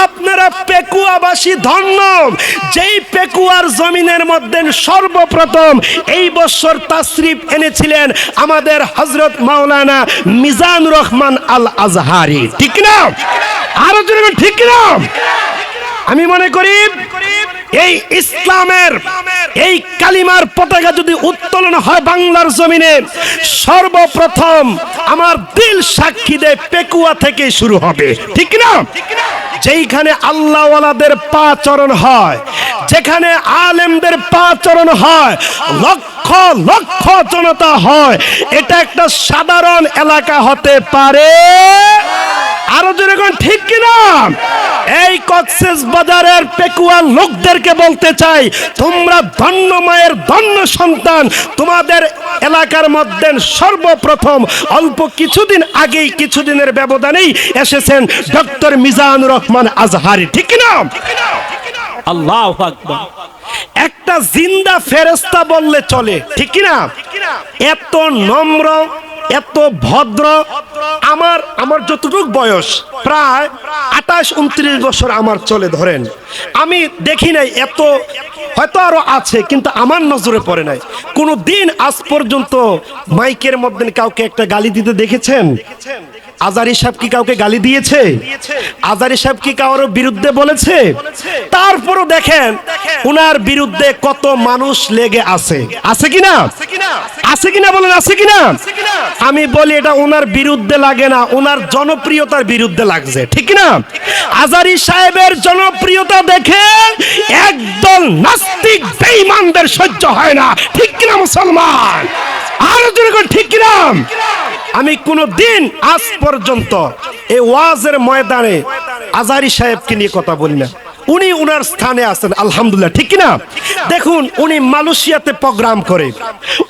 আপনারা পেকুয়াবাসী ধন্য, যেই পেকুয়ার জমিনের মধ্যে সর্বপ্রথম এই বছর তাশরিফ এনেছিলেন আমাদের হযরত মাওলানা মিজানুর রহমান আল আজহারি। ঠিক না? আরো জোরে ঠিক না? আমি মনে করি এই ইসলামের এই কালিমার পতাকা যদি উত্তোলন হয় বাংলার জমিনে, সর্বপ্রথম আমার দিল সাক্ষী দেয় পেকুয়া থেকে শুরু হবে। ঠিক না? যেইখানে আল্লাহওয়ালাদের পা চরণ হয়, যেখানে আলেমদের পা চরণ হয়, লক্ষ লক্ষ জনতা হয়, এটা একটা সাধারণ এলাকা হতে পারে। আরো যেরকম ঠিক কিনা? এই কক্সেস বাজারের পেকুয়ার লোকদেরকে বলতে চাই, তোমরা ধন্য মায়ের ধন্য সন্তান। তোমাদের এলাকার মধ্যে সর্বপ্রথম অল্প কিছুদিন আগেই, কিছুদিনের ব্যবধানেই এসেছেন ডক্টর মিজানুর রহমান আজহারি। ঠিক কিনা? আল্লাহু আকবার। একটা জিন্দা ফেরেশতা বললে চলে। ঠিক কিনা? এত নম্র, এত ভদ্র। আমার যতটুক বয়স, প্রায় 28-29 বছর আমার চলে ধরেন, আমি দেখি নাই এত, হয়তো আরো আছে কিন্তু আমার নজরে পড়ে নাই। কোনো দিন আজ পর্যন্ত মাইকের মধ্যে কাউকে একটা গালি দিতে দেখেছেন? আজারি সাহেব কি কাউকে গালি দিয়েছে? আজারি সাহেব কি কারোর বিরুদ্ধে বলেছে? তারপরও দেখেন উনার বিরুদ্ধে কত মানুষ লেগে আছে। আছে কিনা? আছে কিনা বলেন, আছে কিনা? আমি বলি এটা উনার বিরুদ্ধে লাগে না, উনার জনপ্রিয়তার বিরুদ্ধে লাগছে। ঠিক না? আজারি সাহেবের জনপ্রিয়তা দেখে একদল নাস্তিক বেঈমানদের সহ্য হয় না। ঠিক কিনা মুসলমান? আর ঠিক কিনা? আমি কোনো দিন আজ পর্যন্ত এই ওয়াজের ময়দানে আজহারি সাহেবকে নিয়ে কথা বলি না। উনি উনার স্থানে আছেন, আলহামদুলিল্লাহ। ঠিক না? দেখুন, উনি মালয়েশিয়াতে প্রোগ্রাম করে,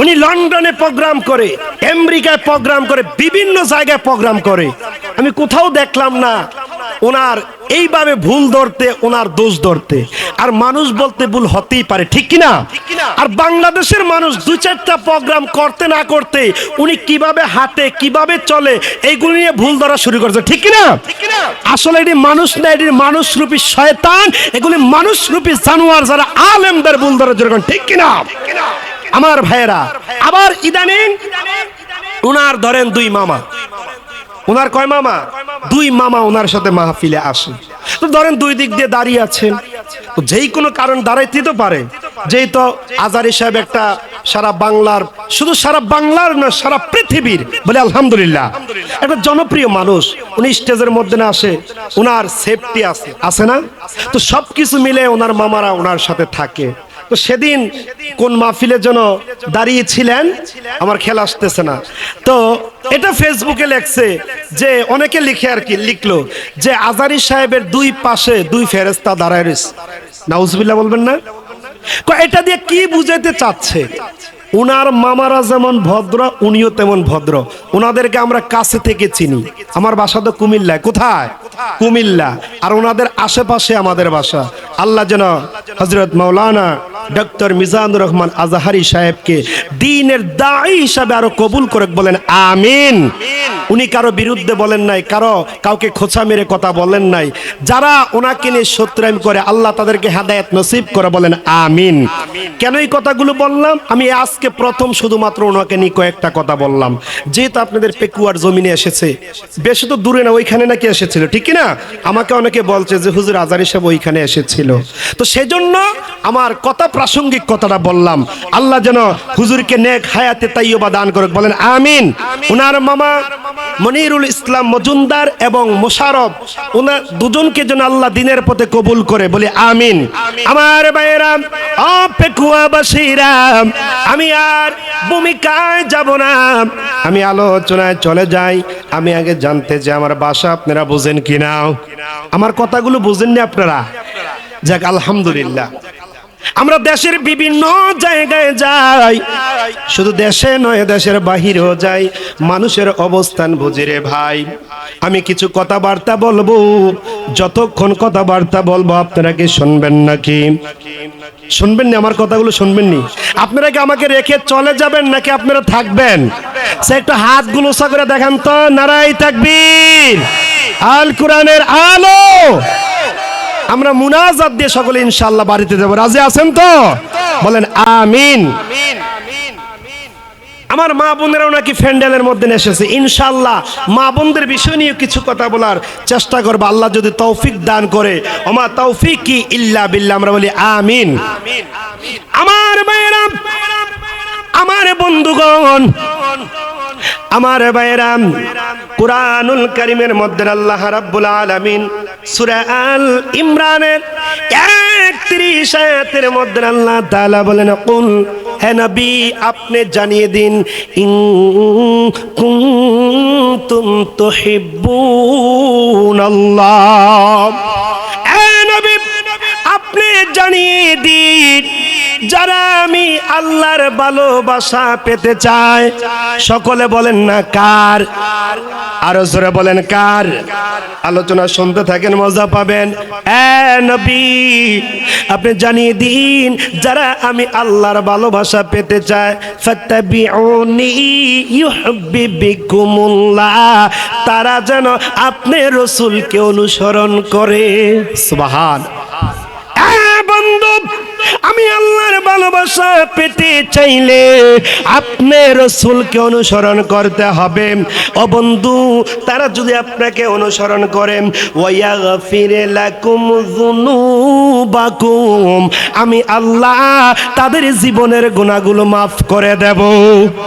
উনি লন্ডনে প্রোগ্রাম করে, আমেরিকায় প্রোগ্রাম করে, বিভিন্ন জায়গায় প্রোগ্রাম করে। আমি কোথাও দেখলাম না ওনার এইভাবে ভুল ধরতে, ওনার দোষ ধরতে। আর মানুষ বলতে ভুল হতেই পারে। ঠিক কিনা? আর বাংলাদেশের মানুষ 2-4টা প্রোগ্রাম করতে না করতে উনি কিভাবে হাঁটে, কিভাবে চলে, এইগুলো নিয়ে ভুল ধরা শুরু করেছে। ঠিক কিনা? আসলে এটি মানুষ না, এটি মানুষরূপী শয়তান, এগুলি মানুষরূপী জানোয়ার যারা আলেমদের ভুল ধরে। যেরকম ঠিক কিনা আমার ভাইয়েরা? আবার ইদানিং উনার ধরেন 2 মামা, ওনার কয় মামা? 2 মামা ওনার সাথে মাহফিলে আসে। তো ধরেন 2 দিক দিয়ে দাঁড়িয়ে আছেন, তো যেই কোনো কারণ দাঁড়াইতে তো পারে। যেই তো আজহারি সাহেব একটা সারা বাংলার, শুধু সারা বাংলার না সারা পৃথিবীর, বলে আলহামদুলিল্লাহ, একটা জনপ্রিয় মানুষ। উনি স্টেজের মধ্যে না আসে, ওনার সেফটি আছে, আছে না? তো সবকিছু মিলে ওনার মামারা ওনার সাথে থাকে। তো সেদিন কোন মাহফিলের জন্য দাঁড়িয়েছিলেন আমার খেয়াল আসতেছে না, তো এটা ফেসবুকে লেখছে যে, অনেকে লিখে আর কি লিখলো যে আজহারি সাহেবের 2 পাশে 2 ফেরেশতা দাঁড়ায় রয়েছে। নাউজুবিল্লাহ বলবেন না? এটা দিয়ে কি বুঝাইতে চাচ্ছে? উনার মামারা যেমন ভদ্র, উনিও তেমন ভদ্র। উনাদেরকে আমরা কাছে থেকে চিনি। আমার বাসা তো কুমিল্লায়। কোথায়? কুমিল্লা। আর ওনাদের আশেপাশে আমাদের বাসা। আল্লাহ যেন হযরত মাওলানা ডক্টর মিজানুর রহমান আজহারি সাহেবকে দ্বীনের দাঈ হিসাবে আরো কবুল করে, বলেন আমিন। উনি কারো বিরুদ্ধে বলেন নাই, কাউকে খোঁচা মেরে কথা বলেন নাই। যারা ওনাকে নিয়ে শত্রুতামি করে আল্লাহ তাদেরকে হেদায়েত নসিব করে, বলেন আমিন। কেন এই কথাগুলো বললাম? আমি আজকে প্রথম শুধুমাত্র ওনাকে নিয়ে কয়েকটা কথা বললাম। যেহেতু আপনাদের পেকুয়ার জমিনে এসেছে, বেশি তো দূরে না, ওইখানে নাকি এসেছিল। ঠিক না? আমাকে অনেকে বলছে যে হুজুর আজহারি সাহেব ওইখানে এসেছিল। তো সেজন্য আমার কথা, প্রাসঙ্গিক কথাটা বললাম। আল্লাহ যেন হুজুরকে নেক হায়াতে তাইয়্যিবা দান করুক, বলেন আমিন। ওনার মামা মনিরুল ইসলাম মজুমদার এবং মোশাররফ, ওনার দুজনকে যেন আল্লাহ দ্বীনের পথে কবুল করে, বলে আমিন। আমার ভাইয়েরা, পেকুয়াবাসীরা, আমি আর ভূমিকায় যাব না, আমি আলোচনায় চলে যাই। আমি আগে জানতে চাই আমার বাসা আপনারা বুঝেন কিনা? আমার কথাগুলো বুঝেননি আপনারা? যাক, আলহামদুলিল্লাহ। আমরা দেশের বিভিন্ন জায়গায় যাই, শুধু দেশে নয় দেশের বাহিরেও যাই, মানুষের অবস্থান বুঝি রে ভাই। আমি কিছু কথাবার্তা বলবো, যতক্ষণ কথাবার্তা বলবো আপনারা কি শুনবেন নাকি? শুনবেন না? আমার কথাগুলো শুনবেন নি? আপনারা কি আমাকে রেখে চলে যাবেন নাকি আপনারা থাকবেন? সে একটু হাতগুলো উঁচা করে দেখান তো। নারায়ে তাকবীর, আল কোরআনের আলো। আমরা মুনাজাত দিয়ে সকলে ইনশাআল্লাহ বাড়িতে যাব। রাজি আছেন তো? বলেন আমিন। আমার মা বোনেরাও নাকি প্যান্ডেলের মধ্যে এসেছে, ইনশাআল্লাহ মা বোনদের বিষয় নিয়ে কিছু কথা বলার চেষ্টা করব, আল্লাহ যদি তৌফিক দান করে। ওমা তৌফিকি ইল্লা বিল্লাহ, আমরা বলি আমিন। আমার ভাইরা, আমার বন্ধুগণ, আমার ভাইরা, কুরআনুল কারীমের মধ্যে আল্লাহ রাব্বুল আলামিন সূরা আল ইমরানের 31 আয়াতের মধ্যে আল্লাহ তাআলা বলেন, কুল, হে নবী আপনি জানিয়ে দিন, ইন কুনতুম তুহিব্বুনাল্লাহ, হে নবী আপনি জানিয়ে দিন, যারা আমি আল্লাহর ভালোবাসা পেতে চায়, সকলে বলেন না কার, আরো জোরে বলেন কার। আলোচনা শুনতে থাকেন, মজা পাবেন। এ নবী আপনি জানিয়ে দিন, যারা আমি আল্লাহর ভালোবাসা পেতে চায়, ফাত্তাবিউনি ইউহিব্বুকুমুল্লাহ, তারা যেন আপনি রাসূলকে অনুসরণ করে। সুবহান। বন্ধু, আমি আল্লাহর ভালোবাসা পেতে চাইলে আপনি রাসূলকে অনুসরণ করতে হবে। ও বন্ধু, তারা যদি আপনাকে অনুসরণ করেন, ওয়ায়াগফির লাকুম যুনুবাকুম, আমি আল্লাহ তাদের জীবনের গুনাহগুলো মাফ করে দেব।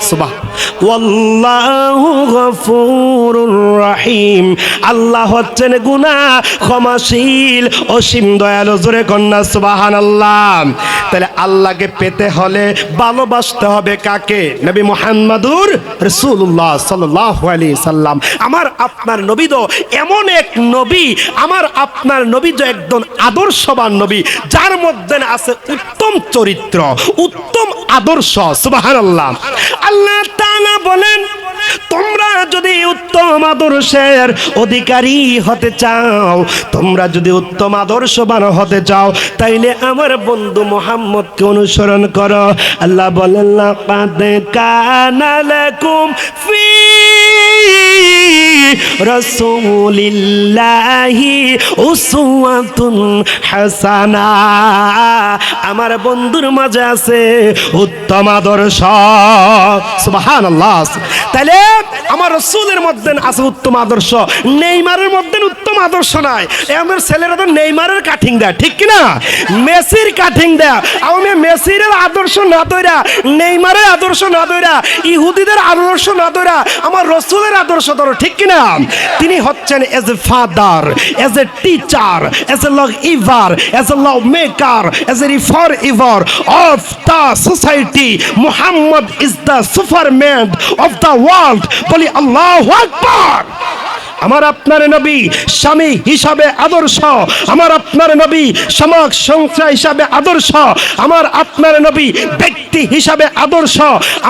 সুবহান। ওয়াল্লাহু গফুরুর রহিম, আল্লাহ হচ্ছেন গুনাহ ক্ষমাশীল, অসীম দয়ালু। জোরে কন্যা সুবহানাল্লাহ। তাহলে আল্লাহকে পেতে হলে ভালোবাসতে হবে কাকে? নবী মুহাম্মদুর রাসূলুল্লাহ সাল্লাল্লাহু আলাইহি সাল্লাম। আমার আপনার নবী তো এমন এক নবী, আমার আপনার নবী যে একজন আদর্শবান নবী, যার মধ্যে আছে উত্তম চরিত্র, উত্তম আদর্শ। সুবহানাল্লাহ। আল্লাহ তাআলা বলেন, তোমরা যদি উত্তম আদর্শের অধিকারী হতে চাও, তোমরা যদি উত্তম আদর্শবান হতে চাও, তাইলে আমার বন্ধু মুহাম্মদকে অনুসরণ করো। আল্লাহ বলেন, লাকাদ কানা লাকুম ফি রাসূলিল্লাহি উসওয়াতুন হাসানা, আমার বন্ধুর মাঝে আছে উত্তম আদর্শ। সুবহানাল্লাহ। তাইলে আমার রাসূলের মধ্যে আছে উত্তম আদর্শ, নেইমারের মধ্যে উত্তম আদর্শ নাই। আমাদের ছেলেরা তো নেইমারের কাটিং দেয়, ঠিক কি না? মেসির কাটিং দেয়। আমি মেসির আদর্শ না ধরা, নেইমারের আদর্শ না ধরা, ইহুদিদের আদর্শ না ধরা, আমার রাসূলের আদর্শ ধরো, ঠিক কি না? তিনি হচ্ছেন as a father, as a teacher, as a lover, as a love maker, as a reformer of the society. Muhammad is the superman of the world. বলি আল্লাহু আকবার। আমার আপনার নবী স্বামী হিসাবে আদর্শ, আমার আপনার নবী সমাজ সংস্থা হিসাবে আদর্শ, আমার আপনার নবী ব্যক্তি হিসাবে আদর্শ,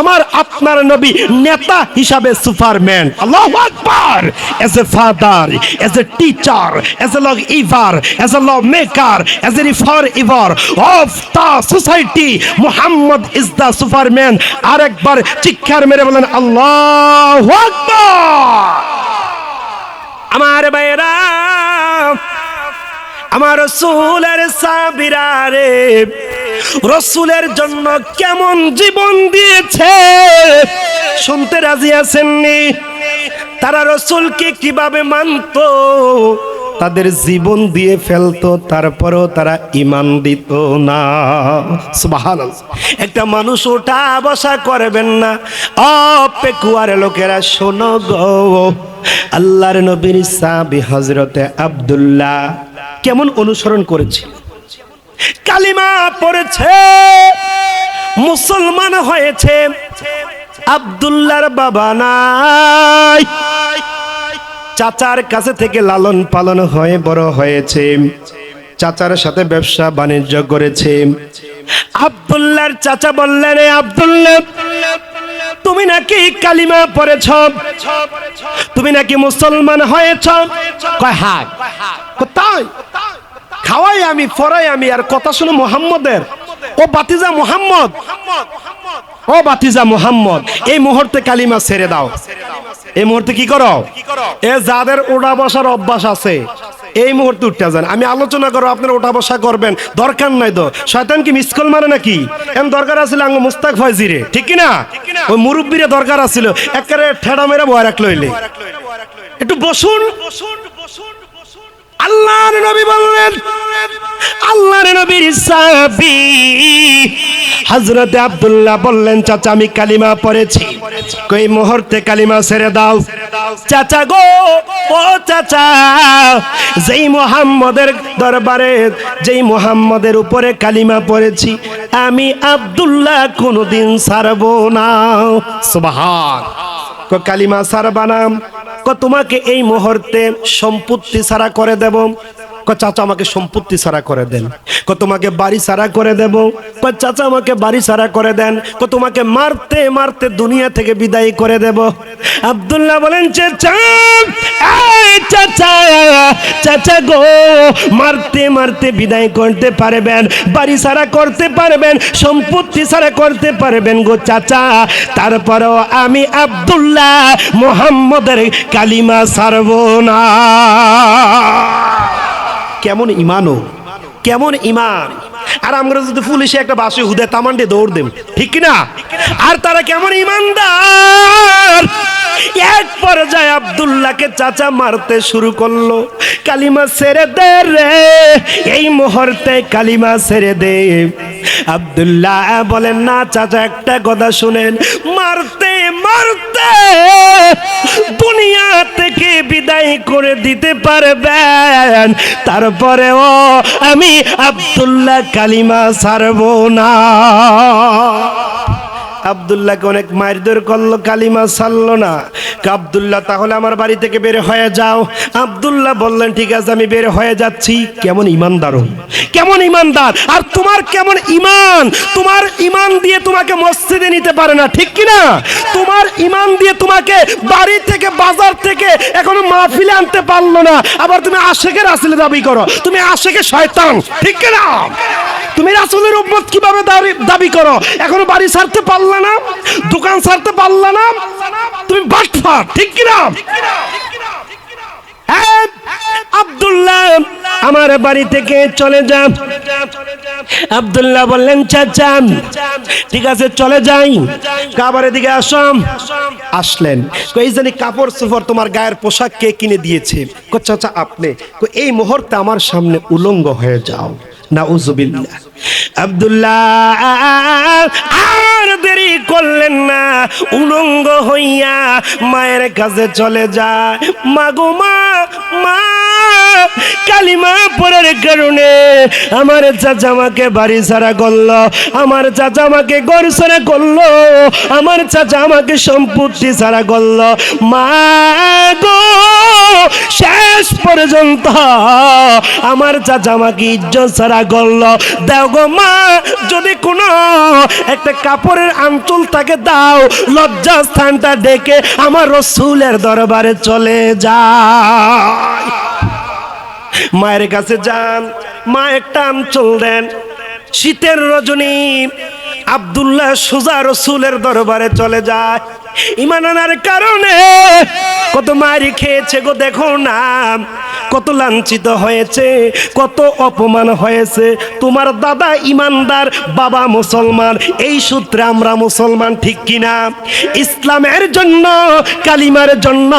আমার আপনার নবী নেতা হিসাবে সুপারম্যান। আল্লাহু আকবার। As a father, as a teacher, as a lover, as a love maker, as a reformer of the society, Muhammad is the superman. আরেকবার চিৎকার মেরে বলেন আল্লাহু আকবার। আমার ভাইরা, আমার রাসূলের সাহাবীরা রে, রাসূলের জন্য কেমন জীবন দিয়েছে শুনতে রাজি আছেননি? তারা রাসূলকে কিভাবে মানতো, তাদের জীবন দিয়ে ফেলতো, তারপরেও তারা ঈমান দিত না। সুবহানাল্লাহ। একটা মানুষ ওঠা বসা করবেন না। পেকুয়ার লোকেরা শোনো গো, আল্লাহর নবীর সাহাবী হযরতে আব্দুল্লাহ কেমন অনুসরণ করেছে, কালিমা পড়েছে, মুসলমান হয়েছে। আব্দুল্লাহর বাবা নাই, চাচার কাছে থেকে লালন পালন হয়ে বড় হয়েছে, চাচার সাথে ব্যবসা বাণিজ্য করেছে। আব্দুল্লাহর চাচা বললেন, আব্দুল্লাহ তুমি নাকি কালিমা পড়েছ, তুমি নাকি মুসলমান হয়েছ? কয় হ্যাঁ। কোথায়? খাওয়াই আমি, পড়াই আমি, আর কথা শুনো মুহাম্মদের। ও বাতিজা মুহাম্মদ, ও বাতিজা মুহাম্মদ, এই মুহূর্তে কালিমা ছেড়ে দাও। এই মুহূর্তে কি করো? এ যাদের ওড়া বসার অভ্যাস আছে, এই মুহূর্তে উঠতে যান, আমি আলোচনা করো, আপনারা ওঠা বসা করবেন, দরকার নাই তো। শয়তান কি মিস কল মারে নাকি? এম দরকার আছিল আঙ্গ মুস্তাক ফয়জিরে, ঠিক কি না? ওই মুরব্বিরে দরকার আছিল, একেবারে ঠেড়া মেরা বয় রাখলো হইলে। একটু বসুন। আল্লাহর নবী বললেন, আল্লাহর নবীর সাহাবী হযরতে আব্দুল্লাহ বললেন, চাচা আমি কালিমা পড়েছি, কই মুহূর্তে কালিমা ছেড়ে দাও। চাচা গো, ও চাচা, যেই মুহাম্মদের দরবারে, যেই মুহাম্মদের উপরে কালিমা পড়েছি, আমি আব্দুল্লাহ কোনোদিন ছাড়বো না। সুবহান। কালিমা ছাড়বা না? তোমাকে এই মুহূর্তে সম্পত্তি ছাড়া করে দেব। চাচা আমাকে সম্পত্তি ছাড়া করে দেন। তোমাকে বাড়ি ছাড়া করে দেব। চাচা আমাকে বাড়ি ছাড়া করে দেন। তোমাকে মারতে মারতে দুনিয়া থেকে বিদায় করে দেব। আব্দুল্লাহ বলেন, চাচা, এই চাচা, চাচা গো, মারতে মারতে বিদায় করতে পারবেন, বাড়ি ছাড়া করতে পারবেন, সম্পত্তি ছাড়া করতে পারবেন গো চাচা, তারপরেও আমি আব্দুল্লাহ মুহাম্মদের কালিমা ছাড়ব না। কেমন ইমানও, কেমন ইমান! আর আমরা যদি পুলিশে একটা বাসে হুদে তামান্ডে দৌড় দেব, ঠিক কিনা? আর তারা কেমন ইমানদার! এক পর্যায়ে আব্দুল্লাহকে চাচা মারতে শুরু করলো। কালিমা ছেড়ে দে রে, এই মুহূর্তে কালিমা ছেড়ে দে। আব্দুল্লাহ বলেন, না চাচা, একটা কথা শুনেন, মারতে মারতে দুনিয়া থেকে বিদায় করে দিতে পারবেন, তারপরেও আমি আব্দুল্লাহ কালিমা ছাড়বো না। আব্দুল্লাহকে অনেক মারধর করলো, কালিমা ছাড়লো না। আব্দুল্লাহ, তাহলে আমার বাড়ি থেকে বের হয়ে যাও। আব্দুল্লাহ বললেন, ঠিক আছে, আমি বের হয়ে যাচ্ছি। কেমন ইমানদার, কেমন ইমানদার! আর তোমার কেমন ইমান! তোমার ইমান দিয়ে তোমাকে মসজিদে নিতে পারে না, ঠিক কিনা? তোমার ইমান দিয়ে তোমাকে বাড়ি থেকে, বাজার থেকে এখনো মাহফিলে আনতে পারলো না, আবার তুমি আশেকের রাসূল দাবি করো। তুমি আশেকের শয়তান, ঠিক কিনা? তুমি রাসূলের উম্মত কিভাবে দাবি করো? এখনো বাড়ি ছাড়তে পারলে না, দোকান ছাড়তে পারলে না, তুমি বাটপার, ঠিক কিনা? আব্দুল্লাহ, আমার বাড়ি থেকে চলে যা। আব্দুল্লাহ বললেন, চাচা ঠিক আছে, চলে যাই। কাবারের দিকে আসম। আসলেন। এই জানি কাপড় চোপড়, তোমার গায়ের পোশাক কে কিনে দিয়েছে? চাচা আপনি। এই মুহূর্তে আমার সামনে উলঙ্গ হয়ে যাও। নাউজুবিল্লাহ। আব্দুল্লাহ আর দেরি করলেন না, উলঙ্গ হইয়া মায়ের কাছে চলে যায়। মাগো মা, মা, কালিমা পড়ার কারণে আমার চাচা আমাকে বাড়ি ছাড়া করলো, আমার চাচা আমাকে ঘর ছাড়া করলো, আমার চাচা আমাকে সম্পত্তি ছাড়া করলো। মা গো, শেষ পর্যন্ত আমার চাচা আমাকে ইজ্জত ছাড়া করলো। দাও গো মা, যদি কোনো একটা কাপড়ের আঁচল তাকে দাও, লজ্জা স্থানটা ডেকে আমার রাসূলের দরবারে চলে যায়। মায়ের কাছে যান, মা একটা আঁচল দেন। শীতের রজনী আব্দুল্লাহ সোজা রাসূলের দরবারে চলে যায়। ঈমান আনার কারণে কত মারি খেয়েছে গো, দেখো না, কত লাঞ্ছিত হয়েছে, কত অপমান হয়েছে। তোমার দাদা ইমানদার, বাবা মুসলমান, এই সূত্রে আমরা মুসলমান, ঠিক কিনা? ইসলামের জন্য, কালিমার জন্য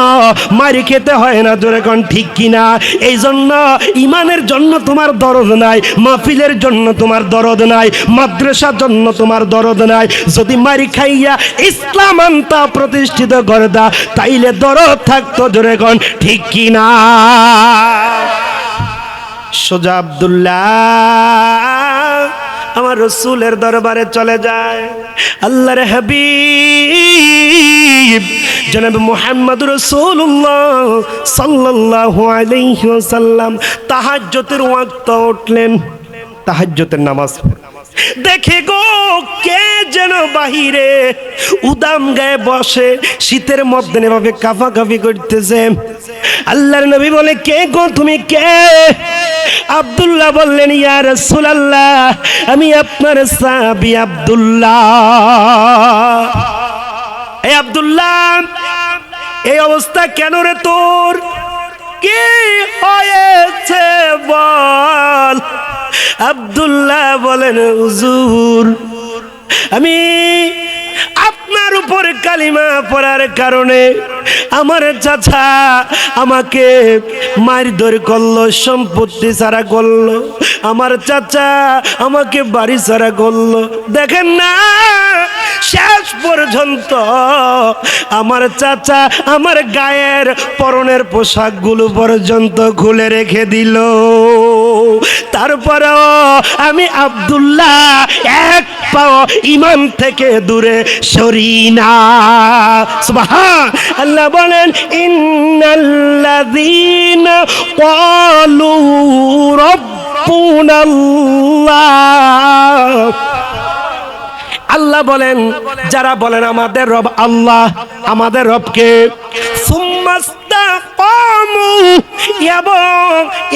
মারি খেতে হয় না, জোরে কোন ঠিক কিনা? এই জন্য ইমানের জন্য তোমার দরদ নাই, মাহফিলের জন্য তোমার দরদ নাই, মাদ্রাসার জন্য তোমার দরদ নাই। যদি মারি খাইয়া ইসলাম আনতা, প্রতিষ্ঠিত করদা, তাইলে দরদ থাকতো, জোরে কোন ঠিক কিনা? সোজা আব্দুল্লাহ আমার রাসূলের দরবারে চলে যায়। আল্লাহর হাবিব জনাব মুহাম্মদ রাসূলুল্লাহ সাল্লাল্লাহু আলাইহি ওয়াসাল্লাম তাহাজ্জুদের ওয়াক্ত উঠলেন, তাহাজ্জুদের নামাজ। দেখে গো, কে যেন বাহিরে উদাম গায়ে বসে শীতের মধ্যে এভাবে কাফাকাফি করতেছে। আল্লাহর নবী বলে, কে গো তুমি, কে? আব্দুল্লাহ বললেন, ইয়া রাসূলুল্লাহ, আমি আপনার সাহাবী আব্দুল্লাহ। এই আব্দুল্লাহ, এই অবস্থা কেন রে তোর? কি হয়েছে বল। আব্দুল্লাহ বলেন, হুজুর আমি আপনার উপর কালিমা পড়ার কারণে আমার চাচা আমাকে মারধর করলো, সম্পত্তি ছাড়া করলো, আমার চাচা আমাকে বাড়ি ছাড়া করলো। দেখেন না, শেষ পর্যন্ত আমার চাচা আমার গায়ের পরনের পোশাকগুলো পর্যন্ত খুলে রেখে দিল। তারপরেও আমি আব্দুল্লাহ এক পাও ঈমান থেকে দূরে সরি না। সুবহান আল্লাহ বলেন, ইন্নাল্লাযীনা ক্বালু রাব্বুনাল্লাহ। আল্লাহ বলেন, যারা বলেন আমাদের রব আল্লাহ, আমাদের রবকে, সুম্মাস্তাকামু, এবং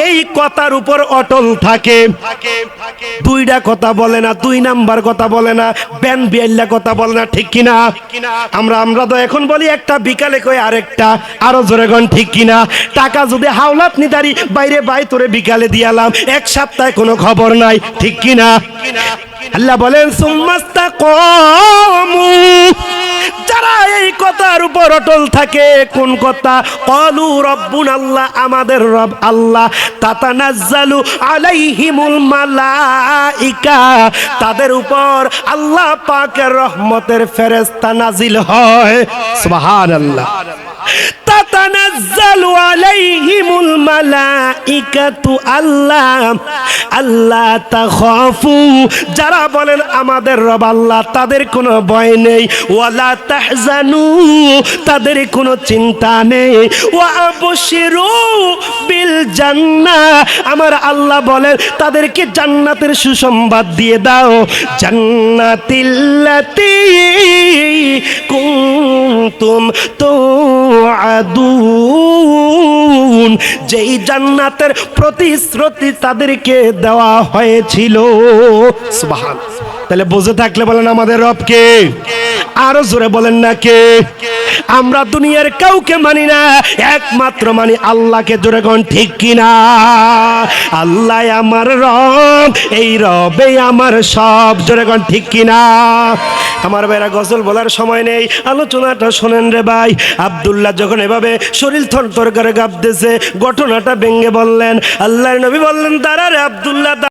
এই কথার উপর অটল থাকে। দুইটা কথা বলে না, দুই নাম্বার কথা বলে না, ব্যান বিয়াল্লা কথা বলে না, ঠিক কিনা? আমরা তো এখন বলি একটা, বিকালে কই আরেকটা, আরো জোরে গন ঠিক কিনা? টাকা যদি হাওলাত নিদারি বাইরে বাই তোরে বিকালে দিয়ালাম, এক সপ্তাহে কোনো খবর নাই, ঠিক কিনা? আল্লাহ বলেন সুম্মাস্তাকামু, যারা এই কথার উপর অটল থাকে। কোন কথা? ক্বালু রাব্বুনাল্লাহ, আমাদের রব আল্লাহ। তাতানাজ্জালু আলাইহিমুল মালাইকা, তাদের উপর আল্লাহ পাকের রহমতের ফেরেশতা নাজিল হয়। সুবহানাল্লাহ। তাতানাজ্জালু আলাইহিমুল মালাইকাতু আল্লাহ তাখাফু, যারা বলেন আমাদের রব আল্লাহ তাদের কোনো ভয় নেই, ওয়ালা তাহজানু, তাদের কোনো চিন্তা নেই, ওয়া আবশিরু বিল জান্নাহ, আমার আল্লাহ বলেন তাদেরকে জান্নাতের সুসংবাদ দিয়ে দাও। জান্নাতিল্লাতী কুনতুম তুআদুন, যেই জান্নাতের প্রতিশ্রুতি তাদেরকে দেওয়া হয়েছিল। সুবহান। তাহলে বুঝে থাকলে বলেন আমাদের রব কে? আরো জোরে বলেন না কে? আমরা দুনিয়ার কাউকে মানি না, একমাত্র মানি আল্লাহকে। জোরে কোন ঠিক কিনা? আল্লাহ আমার রব, এই রবে আমার সব। জোরে কোন ঠিক কিনা? আমার ভাইরা, গজল বলার সময় নেই, আলোচনাটা শোনেন রে ভাই। আব্দুল্লাহ যখন এভাবে শরীর থরথর করে কাঁপতেছে, ঘটনাটা ভেঙে বললেন। আল্লাহর নবী বললেন, দাঁড়া রে আব্দুল্লাহ।